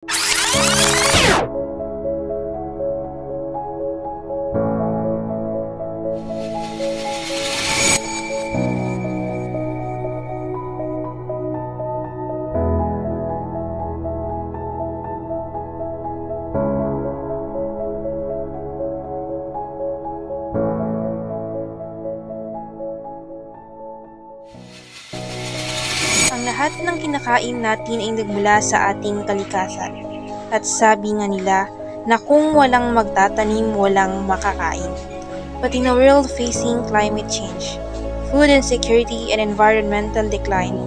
Ang lahat ng kinakain natin ay nagmula sa ating kalikasan. At sabi nga nila na kung walang magtatanim, walang makakain. But in a world facing climate change, food insecurity and environmental decline,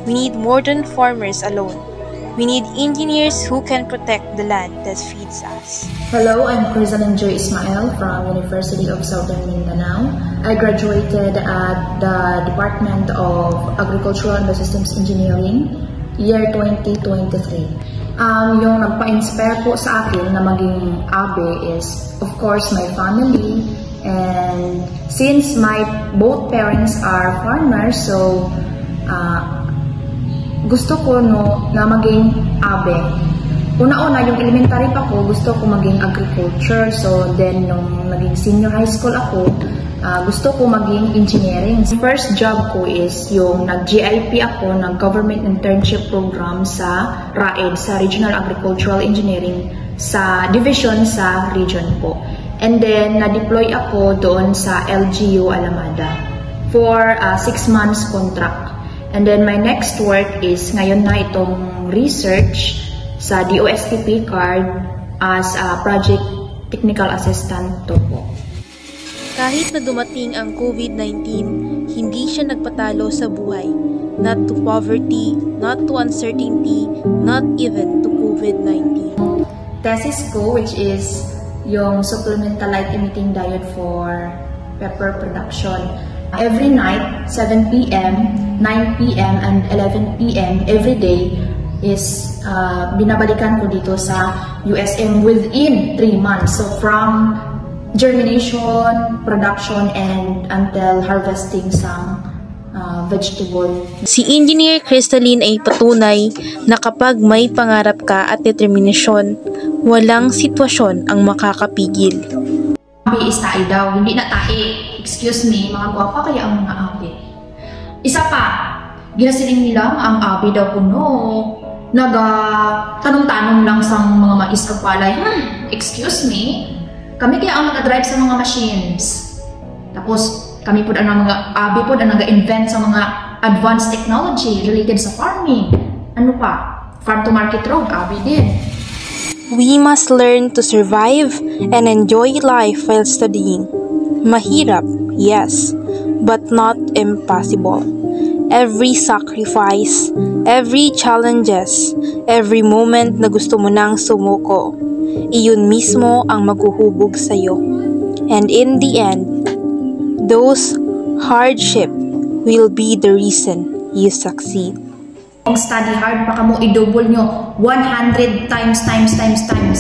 we need more than farmers alone. We need engineers who can protect the land that feeds us. Hello, I'm Crisalyn Joy Ismael from University of Southern Mindanao. I graduated at the Department of Agricultural and Biosystems Engineering, year 2023. Yung nagpa-inspire po sa akin na maging abe is, of course, my family. And since my both parents are farmers, so gusto ko na maging abe. Una-una, yung elementary pa ko, gusto ko maging agriculture. So then, nung naging senior high school ako, gusto ko maging engineering. First job ko is yung nag-GIP ako ng government internship program sa RAED, sa Regional Agricultural Engineering, sa division sa region po. And then, na-deploy ako doon sa LGU Alamada for 6 months contract. And then, my next work is ngayon na itong research sa DOST card as a project technical assistant to po. Kahit na dumating ang COVID-19, hindi siya nagpatalo sa buhay. Not to poverty, not to uncertainty, not even to COVID-19. Thesis ko, which is yung supplemental light emitting diode for pepper production. Every night, 7 p.m., 9 p.m., and 11 p.m. every day is binabalikan ko dito sa USM within 3 months. So from germination, production, and until harvesting some vegetable. Si Engineer Crisalyn ay patunay na kapag may pangarap ka at determinasyon, walang sitwasyon ang makakapigil. Abi is tae daw, hindi na tae. Excuse me, mga gwapa kaya ang mga abi. Isa pa, ginasiling nila ang abi daw kuno. Tanong-tanong lang sa mga mais kagpalay. Excuse me, kami kaya ang nag-drive sa mga machines. Tapos, kami po ang mga abi po ang nag-invent sa mga advanced technology related sa farming. Ano pa? Farm to market road, abi din. We must learn to survive and enjoy life while studying. Mahirap, yes, but not impossible. Every sacrifice, every challenges, every moment na gusto mo nang sumuko, iyon mismo ang maghuhubog sa'yo. And in the end, those hardship will be the reason you succeed. Kung study hard pa ka mo, i-double nyo 100 times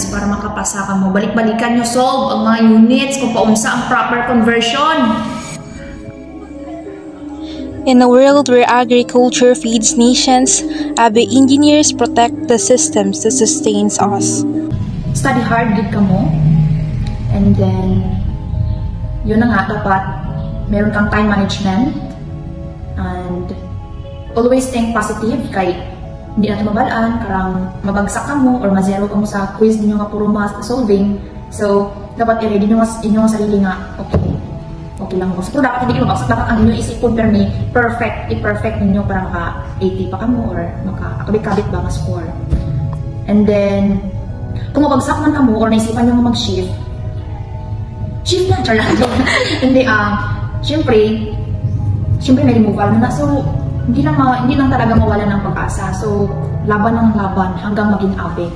para makapasa ka mo. Balik-balikan nyo, solve ang mga units kung paunsa ang proper conversion. In a world where agriculture feeds nations, abe engineers protect the systems that sustains us. Study hard, gid ka mo. And then, yun na nga, dapat meron kang time management. And always think positive, kay hindi natin mabalaan, karang mabagsak ka mo or ma-zero ka mo sa quiz ninyo nga puro math solving. So, dapat i-ready nyo inyong sarili nga, okay lang ako. So, dapat hindi kayo mabagsak, dapat ang inyong isipon pero may i-perfect ninyo para maka-80 pa ka mo or maka-kabit ba nga score. And then, kung mabagsak man ka mo or naisipan nyo mag-shift, shift na, char lang. Hindi, syempre may removal na. So, hindi lang talaga mawala ng pag-asa. So, laban ng laban hanggang maging abe.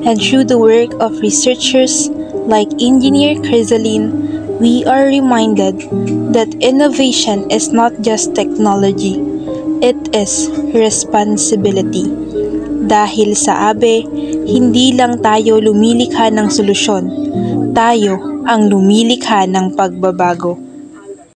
And through the work of researchers like Engineer Crisalyn, we are reminded that innovation is not just technology, it is responsibility. Dahil sa abe, hindi lang tayo lumilikha ng solusyon, tayo ang lumilikha ng pagbabago.